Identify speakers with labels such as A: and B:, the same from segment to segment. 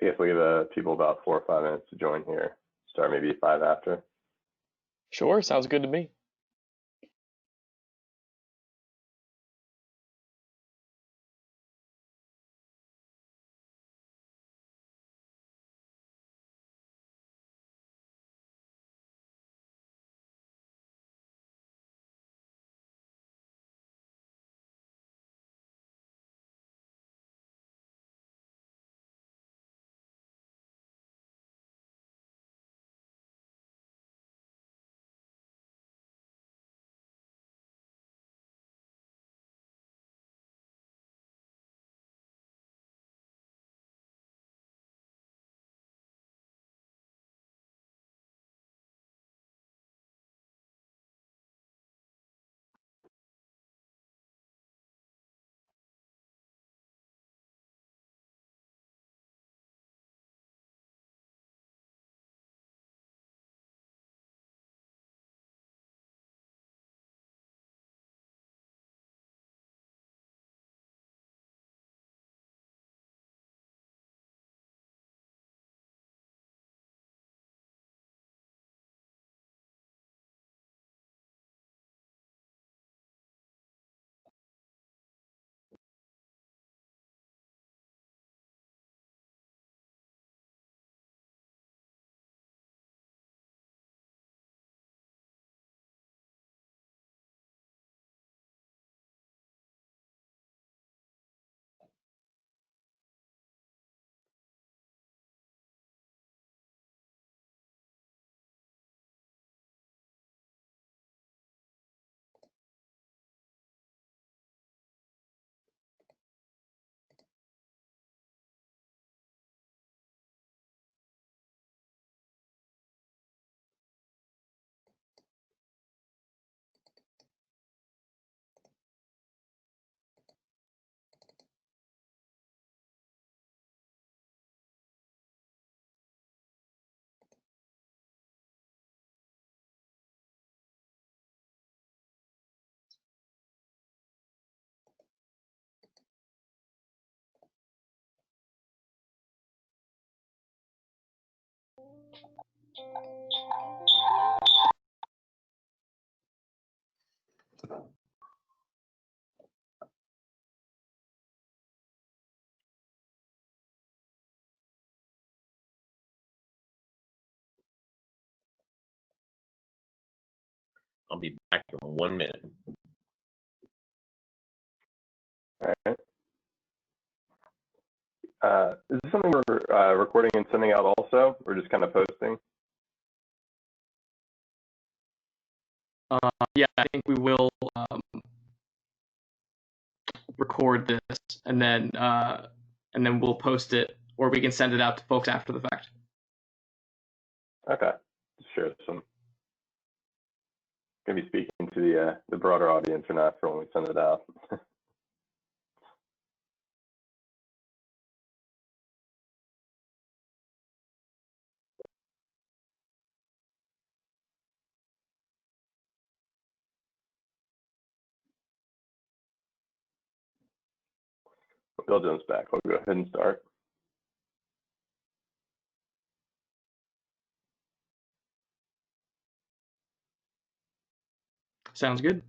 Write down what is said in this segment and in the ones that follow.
A: I guess we'll give people about 4 or 5 minutes to join here. Start maybe 5 after.
B: Sure, sounds good to me.
C: I'll be back in 1 minute.
A: All right. Is this something we're recording and sending out also, or just kind of posting?
B: Yeah, I think we will record this and then we'll post it, or we can send it out to folks after the fact.
A: Okay. Sure. So gonna be speaking to the broader audience or not for when we send it out. Bill Jones back. I'll go ahead and start.
B: Sounds good.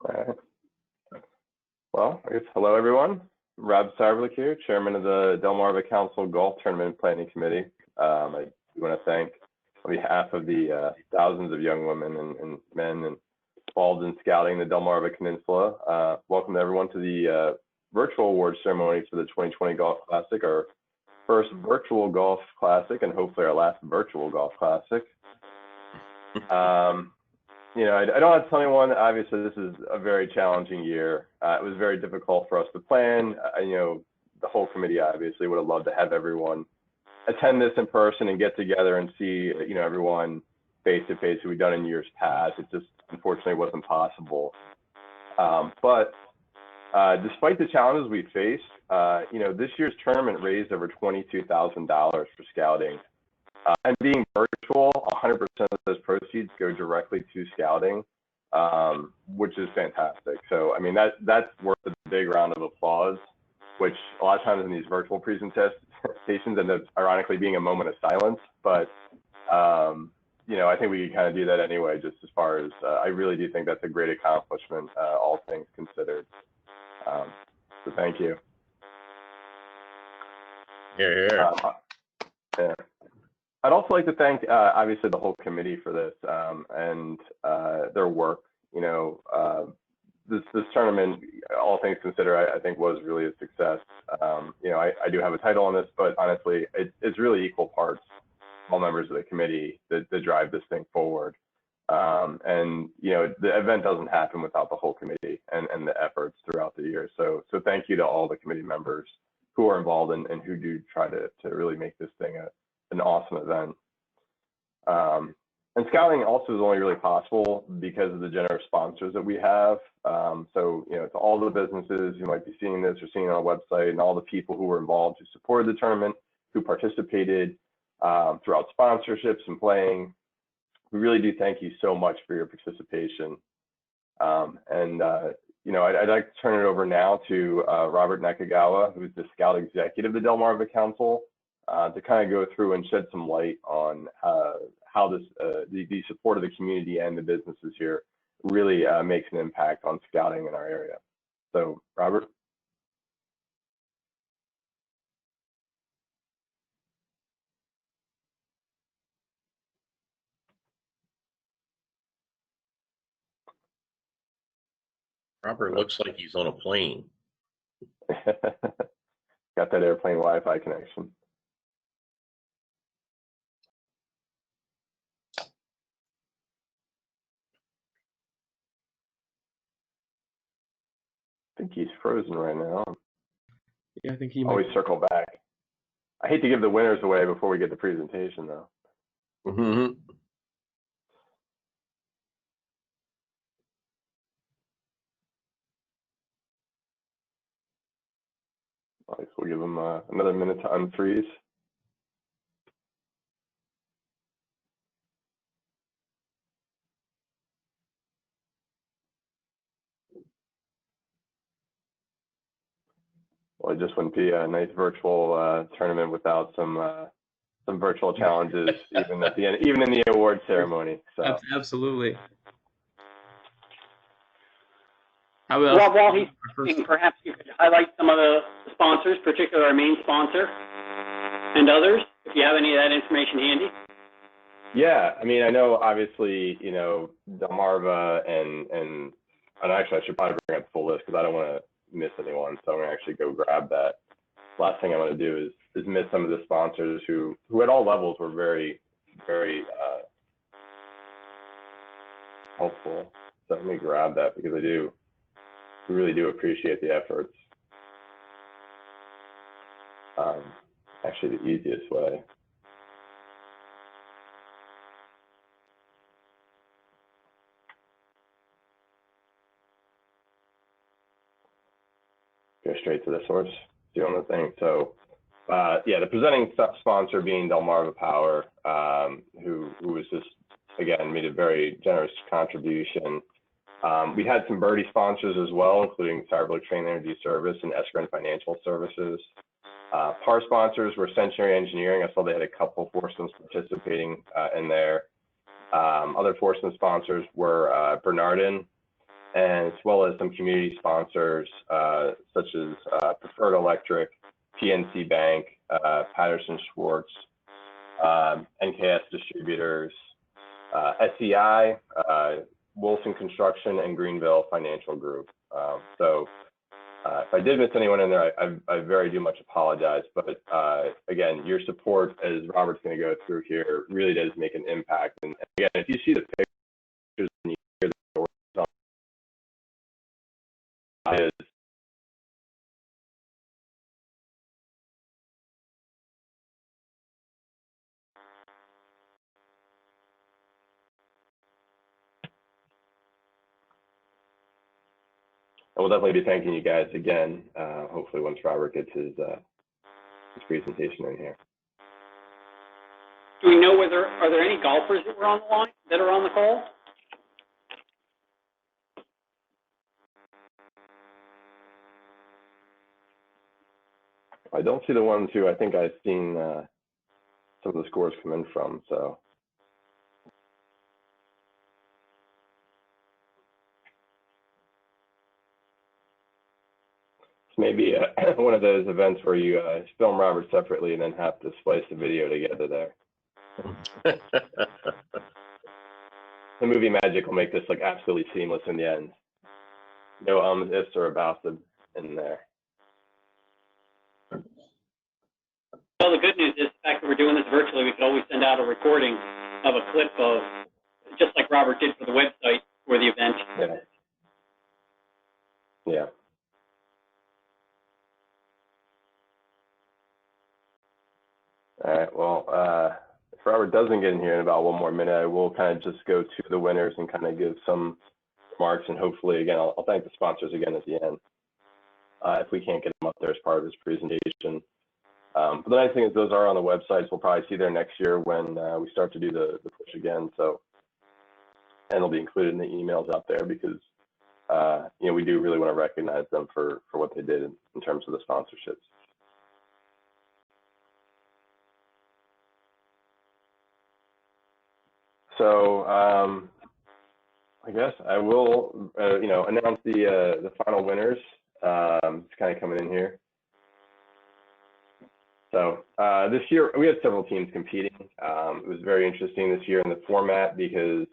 A: All right. Well, I guess hello everyone. Rob Sarvalik here, chairman of the Delmarva Council Golf Tournament Planning Committee. I want to thank, on behalf of the thousands of young women and men involved in scouting the Delmarva Peninsula, welcome everyone to the virtual awards ceremony for the 2020 Golf Classic, our first virtual golf classic and hopefully our last virtual golf classic. You know, I don't have to tell anyone, obviously this is a very challenging year. It was very difficult for us to plan. You know, the whole committee obviously would have loved to have everyone attend this in person and get together and see, you know, everyone face to face who we've done in years past. It just unfortunately wasn't possible. But despite the challenges we faced, you know, this year's tournament raised over $22,000 for scouting. And being virtual, 100% of those proceeds go directly to scouting, which is fantastic. So, I mean, that's worth a big round of applause, which a lot of times in these virtual presentations end up ironically being a moment of silence. But, you know, I think we can kind of do that anyway, just as far as I really do think that's a great accomplishment, all things considered. So thank you.
C: Yeah.
A: Yeah. I'd also like to thank, obviously, the whole committee for this and their work. You know, this tournament, all things considered, I think was really a success. You know, I do have a title on this, but honestly, it's really equal parts, all members of the committee that drive this thing forward. And, you know, the event doesn't happen without the whole committee and the efforts throughout the year. So thank you to all the committee members who are involved and who do try to really make this thing an awesome event. And scouting also is only really possible because of the generous sponsors that we have. So, you know, to all the businesses who might be seeing this or seeing it on our website and all the people who were involved, who supported the tournament, who participated throughout sponsorships and playing, we really do thank you so much for your participation. You know, I'd like to turn it over now to Robert Nakagawa, who's the Scout Executive of the Delmarva Council, to kind of go through and shed some light on how this, the support of the community and the businesses here really makes an impact on scouting in our area. So, Robert.
C: Robert looks like he's on a plane.
A: Got that airplane Wi-Fi connection. I think he's frozen right now.
B: Yeah, I think he
A: always circle back. I hate to give the winners away before we get the presentation, though.
C: Mm-hmm.
A: give them another minute to unfreeze. Well, it just wouldn't be a nice virtual tournament without some virtual challenges, even at the end, even in the award ceremony. So
B: absolutely.
D: Well, while he's speaking, perhaps you could highlight some of the sponsors, particularly our main sponsor and others, if you have any of that information handy.
A: Yeah, I mean, I know obviously, you know, Delmarva and actually I should probably bring up the full list because I don't want to miss anyone. So I'm gonna actually go grab that. Last thing I want to do is miss some of the sponsors who at all levels were very, very helpful. So let me grab that because we really do appreciate the efforts. Actually, the easiest way. Go straight to the source, the only thing. So, yeah, the presenting sponsor being Delmarva Power, who was just, again, made a very generous contribution. We had some birdie sponsors as well, including Cyberblock Train Energy Service and Escron Financial Services. Par sponsors were Century Engineering. I saw they had a couple foursomes participating in there. Other foursome sponsors were Bernardin, and as well as some community sponsors such as Preferred Electric, PNC Bank, Patterson Schwartz, NKS Distributors, SEI, Wilson Construction, and Greenville Financial Group. So if I did miss anyone in there, I very do much apologize. But again, your support, as Robert's going to go through here, really does make an impact. And again, if you see the pictures and you hear the stories on it, I will definitely be thanking you guys again. Hopefully, once Robert gets his presentation in here.
D: Do we know whether are there any golfers that were on the line that are on the call?
A: I don't see the ones who I think I've seen some of the scores come in from. So. Maybe one of those events where you film Robert separately and then have to splice the video together there. The movie magic will make this look absolutely seamless in the end. No ifs or abouts in there.
D: Well, the good news is the fact that we're doing this virtually, we could always send out a recording of a clip of, just like Robert did for the website for the event.
A: Yeah. Yeah. All right, well, if Robert doesn't get in here in about one more minute, I will kind of just go to the winners and kind of give some remarks, and hopefully, again, I'll thank the sponsors again at the end, if we can't get them up there as part of his presentation. But the nice thing is those are on the websites. We'll probably see there next year when we start to do the push again, so, and they'll be included in the emails out there because, you know, we do really want to recognize them for what they did in terms of the sponsorships. So I guess I will, you know, announce the final winners. It's kind of coming in here. So this year we had several teams competing. It was very interesting this year in the format because,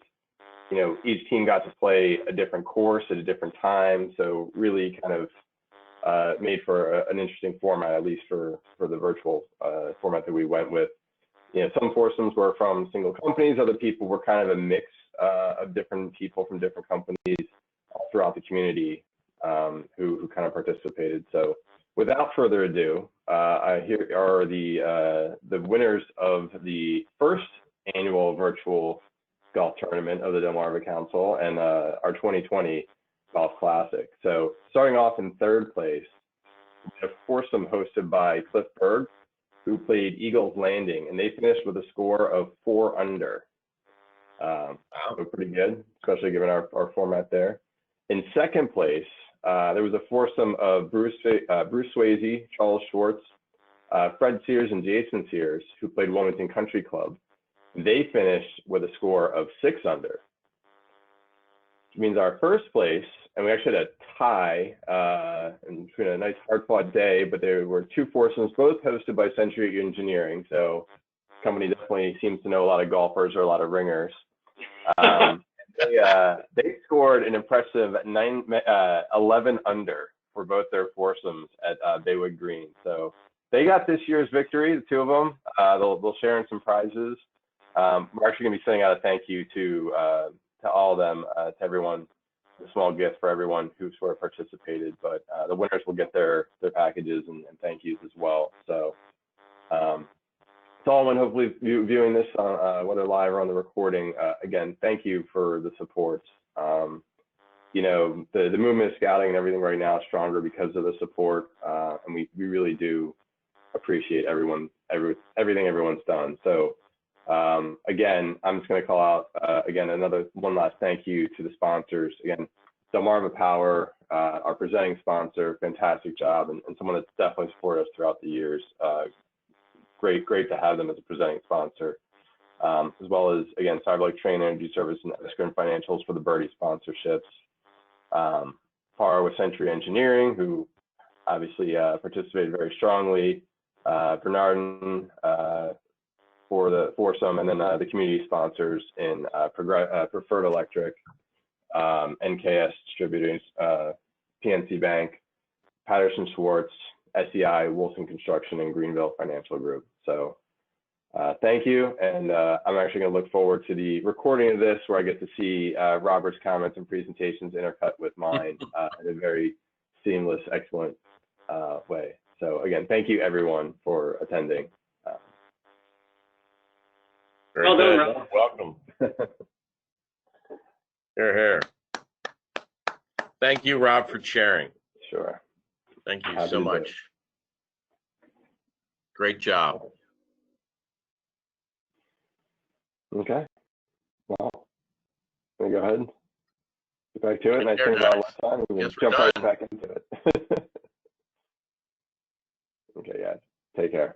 A: you know, each team got to play a different course at a different time. So really kind of made for an interesting format, at least for the virtual format that we went with. You know, some foursomes were from single companies. Other people were kind of a mix of different people from different companies all throughout the community who kind of participated. So without further ado, here are the winners of the first annual virtual golf tournament of the Delmarva Council and our 2020 Golf Classic. So starting off in third place a foursome hosted by Cliff Berg, who played Eagles Landing, and they finished with a score of 4 under. So pretty good, especially given our format there. In second place, there was a foursome of Bruce Swayze, Charles Schwartz, Fred Sears, and Jason Sears, who played Wilmington Country Club. They finished with a score of 6 under, which means our first place, and we actually had a tie in between a nice hard-fought day, but there were 2 foursomes, both hosted by Century Engineering. So the company definitely seems to know a lot of golfers or a lot of ringers. They scored an impressive 11 under for both their foursomes at Baywood Green. So they got this year's victory, the 2 of them. They'll share in some prizes. We're actually going to be sending out a thank you to all of them, to everyone, a small gift for everyone who sort of participated. But the winners will get their packages and thank yous as well. So to all anyone hopefully viewing this on whether live or on the recording, again, thank you for the support. You know, the movement of scouting and everything right now is stronger because of the support, and we really do appreciate everything everyone's done. So again, I'm just going to call out again one last thank you to the sponsors. Again, Delmarva Power, our presenting sponsor, fantastic job, and someone that's definitely supported us throughout the years. Great to have them as a presenting sponsor, as well as, again, Cyberlake Train Energy Service and Escrin Financials for the Birdie sponsorships. Par with Century Engineering, who obviously participated very strongly. Bernardin for the foursome, and then the community sponsors in Preferred Electric, NKS Distributors, PNC Bank, Patterson Schwartz, SEI, Wilson Construction, and Greenville Financial Group. So thank you, and I'm actually going to look forward to the recording of this, where I get to see Robert's comments and presentations intercut with mine in a very seamless, excellent way. So again, thank you everyone for attending.
C: Very good. Welcome. Here. Thank you, Rob, for sharing.
A: Sure.
C: Thank you so much. Great job.
A: Okay. Well, let me go ahead and get back to it. And I think about last time, we can jump right back into it. Okay, guys. Take care.